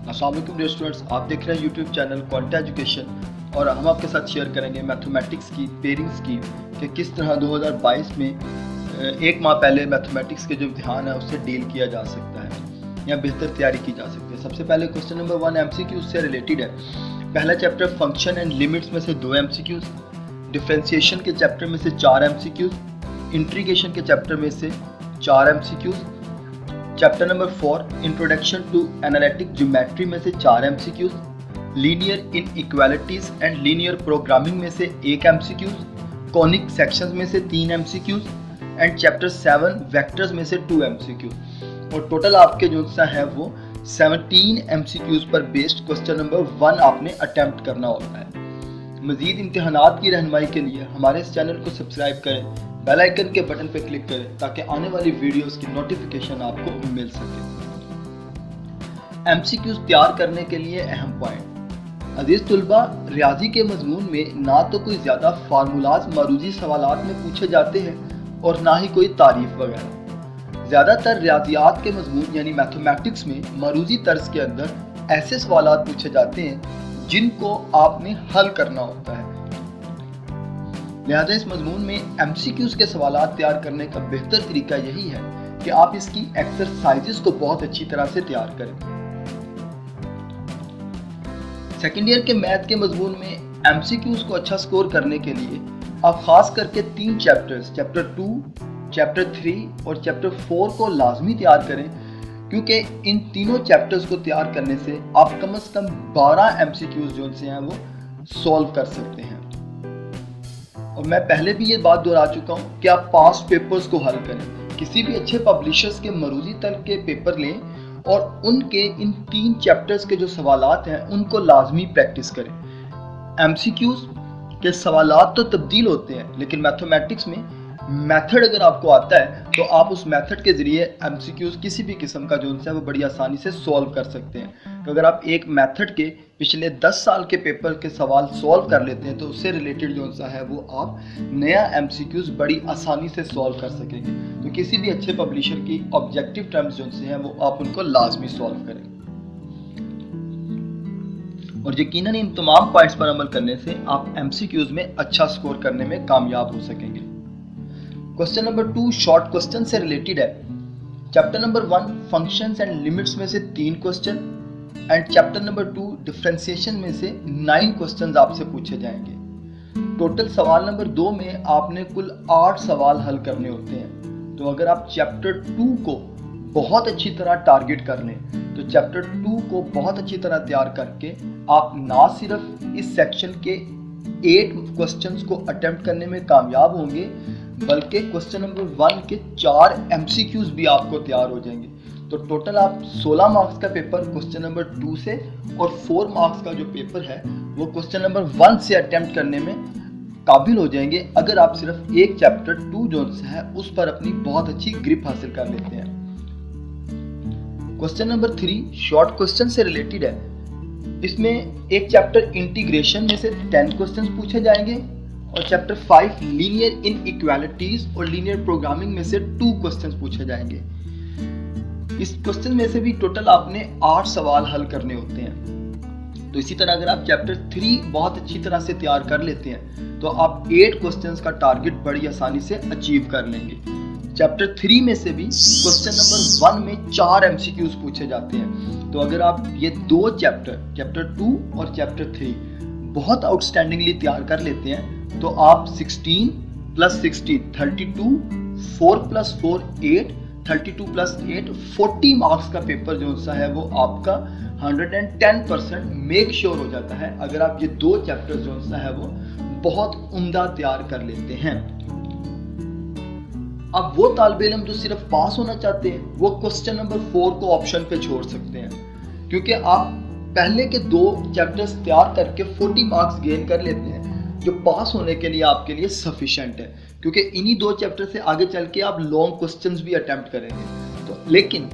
अस्सलाम वालेकुम dear students, आप देख रहे हैं यूट्यूब चैनल क्वांटा एजुकेशन और हम आपके साथ शेयर करेंगे मैथमेटिक्स की पेयरिंग्स की कि किस तरह 2022 में एक माह पहले मैथमेटिक्स के जो इम्तिहान है उससे डील किया जा सकता है या बेहतर तैयारी की जा सकती है। सबसे पहले क्वेश्चन नंबर 1 MCQ से रिलेटेड है। पहला चैप्टर फंक्शन एंड लिमिट्स में से 2 MCQs, डिफरेंशिएशन के चैप्टर में से 4 MCQs, इंटीग्रेशन के चैप्टर में से 4 MCQs, chapter number 4 introduction to analytic geometry में से 4 MCQs, linear inequalities and linear programming में से 1 MCQs, कॉनिक सेक्शंस में से 3 MCQs एंड चैप्टर 7 वेक्टर्स में से 2 MCQs। और टोटल आपके जो सा है वो 17 MCQs पर बेस्ड क्वेश्चन नंबर 1 आपने अटेम्प्ट करना होता है। मजीद इम्तिहानात की रहनुमाई के लिए हमारे इस चैनल को सब्सक्राइब करें, बेल आइकन के बटन पर क्लिक करें ताकि आने वाली वीडियोस की नोटिफिकेशन आपको मिल सके। MCQs तैयार करने के लिए अहम पॉइंट। अजीज तुलबा, रियाजी के मजमून में ना तो कोई ज़्यादा फार्मूलाज मरूजी सवालात में पूछे जाते हैं और ना ही कोई तारीफ वगैरह। ज़्यादातर रियाजियात के मजमून यानी मैथमेटिक्स में मरूजी तर्ज के अंदर ऐसे सवालात पूछे जाते हैं जिनको आपने हल करना होता है। लिहाजा इस मजमून में MCQs के सवालात तैयार करने का बेहतर तरीका यही है कि आप इसकी एक्सरसाइजेस को बहुत अच्छी तरह से तैयार करें। सेकेंड ईयर के मैथ के मजमून में MCQs को अच्छा स्कोर करने के लिए आप खास करके 3 चैप्टर्स, चैप्टर 2, चैप्टर 3 और चैप्टर 4 को लाजमी तैयार करें, क्योंकि इन तीनों चैप्टर्स को तैयार करने से आप कम से कम 12 MCQs जो से हैं वो सॉल्व कर सकते हैं। और मैं पहले भी ये बात दोहरा चुका हूँ कि आप पास्ट पेपर्स को हल करें। किसी भी अच्छे पब्लिशर्स के मरूजी तल के पेपर लें और उनके इन 3 चैप्टर्स के जो सवालात हैं उनको लाजमी प्रैक्टिस करें। MCQs के सवालात तो तब्दील होते हैं, लेकिन मैथमेटिक्स में मेथड अगर आपको आता है तो आप उस मेथड के ज़रिए MCQs किसी भी किस्म का जो है वो बड़ी आसानी से सॉल्व कर सकते हैं। तो अगर आप एक मेथड के पिछले 10 साल के पेपर के सवाल सॉल्व कर लेते हैं तो उससे रिलेटेड जो सा है वो आप नया MCQs बड़ी आसानी से सॉल्व कर सकेंगे। तो किसी भी अच्छे पब्लिशर की ऑब्जेक्टिव टर्म्स जो से हैं वो आप उनको लाजमी सॉल्व करें और यकीनन इन तमाम पॉइंट्स पर अमल करने से आप MCQs में अच्छा स्कोर करने में कामयाब हो सकेंगे। क्वेश्चन नंबर 2 शॉर्ट क्वेश्चन से रिलेटेड है। Chapter number 1 functions and limits में से 3 question and chapter number 2 differentiation में से 9 क्वेश्चंस आपसे पूछे जाएंगे। टोटल सवाल नंबर 2 में आपने कुल 8 सवाल हल करने होते हैं। तो अगर आप चैप्टर 2 को बहुत अच्छी तरह टारगेट कर लें तो चैप्टर 2 को बहुत अच्छी तरह तैयार करके आप ना सिर्फ इस सेक्शन के 8 क्वेश्चंस को अटेम्प्ट करने में कामयाब होंगे, बल्कि क्वेश्चन नंबर 1 के 4 MCQs भी आपको तैयार हो जाएंगे। तो टोटल आप 16 मार्क्स का पेपर क्वेश्चन नंबर 2 से और 4 मार्क्स का जो पेपर है वो क्वेश्चन नंबर 1 से अटेम्प्ट करने में काबिल हो जाएंगे, अगर आप सिर्फ एक चैप्टर 2 जो है उस पर अपनी बहुत अच्छी ग्रिप हासिल कर लेते हैं। क्वेश्चन नंबर 3 शॉर्ट क्वेश्चन से रिलेटेड है। इसमें एक चैप्टर इंटीग्रेशन में से 10 क्वेश्चंस पूछे जाएंगे और चैप्टर 5 लीनियर इनइक्वालिटीज और लीनियर प्रोग्रामिंग में से 2 क्वेश्चंस पूछे जाएंगे। इस क्वेश्चन में से भी टोटल आपने 8 सवाल हल करने होते हैं। तो इसी तरह अगर आप चैप्टर 3 बहुत अच्छी तरह से तैयार कर लेते हैं तो आप 8 क्वेश्चंस का टारगेट बड़ी आसानी से अचीव कर लेंगे। चैप्टर 3 में से भी क्वेश्चन नंबर 1 में 4 MCQs पूछे जाते हैं। तो अगर आप ये 2 चैप्टर 2 और चैप्टर 3 बहुत आउटस्टैंडिंगली तैयार कर लेते हैं तो आप 16 + 16 32, 4 + 4 8, 32 + 8 40 मार्क्स का पेपर जो सा है वो आपका 110% मेक श्योर हो जाता है अगर आप ये 2 चैप्टर जो सा है वो बहुत उम्दा तैयार कर लेते हैं। अब वो तालिब इल्म जो सिर्फ पास होना चाहते हैं वो क्वेश्चन नंबर 4 को ऑप्शन पे छोड़ सकते हैं, क्योंकि आप पहले के 2 चैप्टर्स तैयार करके 40 मार्क्स गेन कर लेते हैं जो पास होने के लिए आपके लिए सफिशिएंट है, क्योंकि इन्हीं 2 चैप्टर से आगे चल के आप लॉन्ग क्वेश्चंस भी अटेम्प्ट करेंगे। तो लेकिन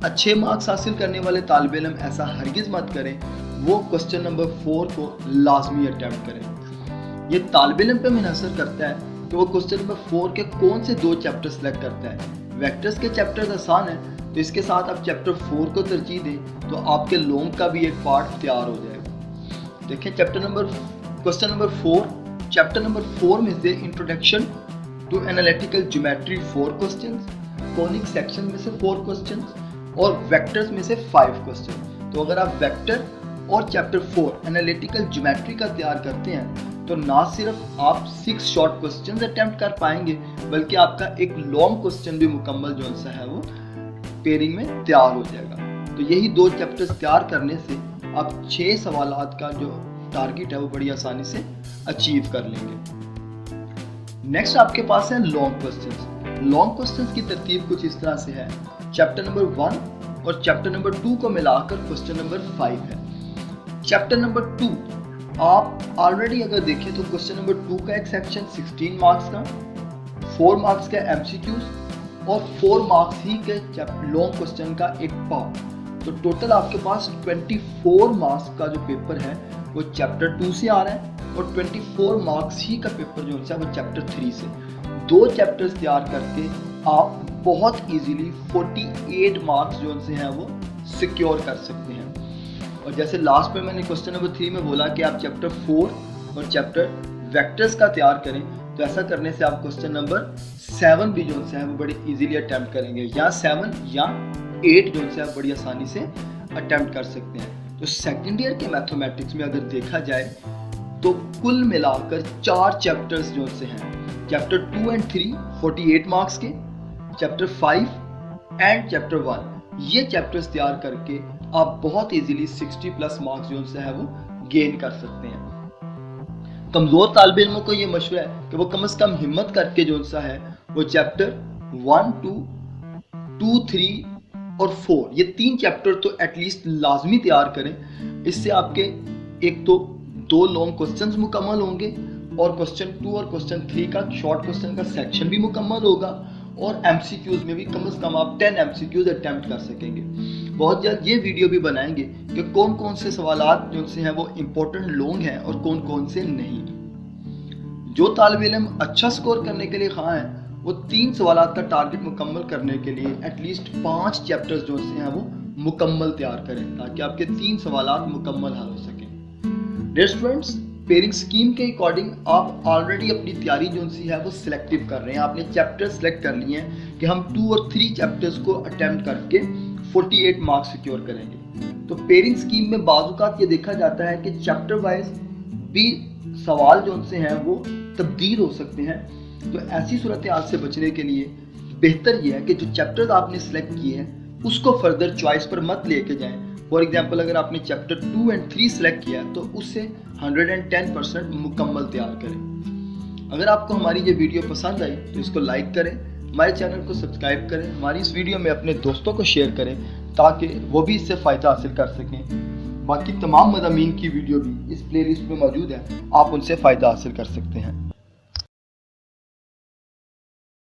अच्छे मार्क्स हासिल करने वाले तालिब इल्म ऐसा हरगिज़ मत करें, वो क्वेश्चन नंबर 4 को लाजमी अटेम्प्ट करें। ये तालिब इल्म पे मुनहसर करता है कि वो क्वेश्चन नंबर 4 के कौन से 2 चैप्टर सेलेक्ट करता है। वेक्टर्स के चैप्टर्स आसान है تو اس کے ساتھ آپ چیپٹر 4 کو ترجیح دیں تو آپ کے لونگ کا بھی ایک پارٹ تیار ہو جائے گا. دیکھیں کوسچن نمبر 4. چیپٹر نمبر 4 میں سے introduction to analytical geometry 4 questions, conic section میں سے 4 کوسچنز اور ویکٹرز میں سے 5 کوسچن. تو اگر آپ ویکٹر اور چیپٹر 4 انالیٹیکل جیومیٹری کا تیار کرتے ہیں تو نہ صرف آپ 6 شارٹ کوسچنز اٹیمپٹ کر پائیں گے بلکہ آپ کا ایک لانگ کوسچن بھی مکمل جو سا ہے وہ پیرنگ میں تیار ہو جائے گا. تو یہی 2 چیپٹرز تیار کرنے سے آپ 6 سوالات کا جو ٹارگٹ ہے وہ بڑی آسانی سے اچیو کر لیں گے. نیکسٹ آپ کے پاس ہے لانگ کوسچنز. لانگ کوسچنز کی ترتیب کچھ اس طرح سے ہے. چیپٹر نمبر 1 اور چیپٹر نمبر 2 کو ملا کر کوسچن نمبر 5 ہے. چیپٹر نمبر 2 آپ آلریڈی اگر دیکھیں تو کوسچن نمبر 2 کا ایک سیکشن 16 مارکس کا, 4 مارکس کا ایم سی کیوز اور 4 مارکس ہی کے لانگ کوسچن کا ایک پارٹ. تو ٹوٹل آپ کے پاس 24 مارکس کا جو پیپر ہے وہ چیپٹر 2 سے آ رہا ہے اور 24 مارکس ہی کا پیپر جو ہے وہ چیپٹر 3 سے. 2 چیپٹرز تیار کر کے آپ بہت ایزیلی 48 مارکس جو سے ہیں وہ سیکیور کر سکتے ہیں. اور جیسے لاسٹ میں نے کوسچن نمبر 3 میں بولا کہ آپ چیپٹر 4 اور چیپٹر ویکٹرز کا تیار کریں تو ایسا کرنے سے آپ کوسچن نمبر 7 بھی جو ہے وہ بڑی ایزیلی اٹیمپٹ کریں گے, یا 7 یا 8 جو ہے بڑی آسانی سے اٹیمپٹ کر سکتے ہیں. تو سیکنڈ ایئر کے میتھمیٹکس میں اگر دیکھا جائے تو کل ملا کر 4 چیپٹرز جو سے ہیں, چیپٹر 2 اینڈ 3 48 مارکس کے, چیپٹر 5 اینڈ چیپٹر 1 یہ چیپٹرز تیار کر کے آپ بہت ایزیلی 60 پلس مارکس جو سے ہے وہ گین کر سکتے ہیں. کمزور طالب علموں کو یہ مشورہ ہے کہ وہ کم از کم ہمت کر کے جو سا ہے وہ چیپٹر 1 2 2 3 اور 4 یہ 3 چیپٹر تو ایٹ لیسٹ لازمی تیار کریں. اس سے آپ کے ایک تو 2 لانگ کوسچنز مکمل ہوں گے اور کوسچن 2 اور کوسچن 3 کا شارٹ کوسچن کا سیکشن بھی مکمل ہوگا اور ایم سی کیوز میں بھی کم از کم آپ 10 ایم سی کیوز اٹیمپٹ کر سکیں گے. بہت جلد یہ ویڈیو بھی بنائیں گے کہ کون کون سے سوالات جو سے ہیں وہ امپورٹنٹ لانگ ہیں اور کون کون سے نہیں. جو طالب علم اچھا سکور کرنے کے لیے خواہاں ہیں وہ 3 سوالات کا ٹارگٹ مکمل کرنے کے لیے ایٹ لیسٹ 5 چیپٹرز جو سے ہیں وہ مکمل تیار کریں تاکہ آپ کے 3 سوالات مکمل حل ہو سکیں. ڈیئر اسٹوڈنٹس, پیئرنگ سکیم کے اکارڈنگ آپ آلریڈی اپنی تیاری جو سی ہے وہ سلیکٹیو کر رہے ہیں. آپ نے چیپٹر سلیکٹ کر لیے ہیں کہ ہم 2 اور 3 چیپٹرز کو اٹیمپٹ کر کے 48 مارکس سیکیور کریں گے. تو پیئرنگ سکیم میں بعض اوقات یہ دیکھا جاتا ہے کہ چیپٹر وائز بھی سوال جو سے ہیں وہ تبدیل ہو سکتے ہیں. تو ایسی صورتحال سے بچنے کے لیے بہتر یہ ہے کہ جو چیپٹرز آپ نے سلیکٹ کیے ہیں اس کو فردر چوائس پر مت لے کے جائیں. فار ایگزامپل اگر آپ نے چیپٹر 2 اینڈ 3 سلیکٹ کیا تو اس سے 110% مکمل تیار کریں. اگر آپ کو ہماری یہ ویڈیو پسند آئی تو اس کو لائک کریں, ہمارے چینل کو سبسکرائب کریں, ہماری اس ویڈیو میں اپنے دوستوں کو شیئر کریں تاکہ وہ بھی اس سے فائدہ حاصل کر سکیں. باقی تمام مضامین کی ویڈیو بھی اس پلے لسٹ میں موجود ہے, آپ ان سے فائدہ حاصل کر سکتے ہیں.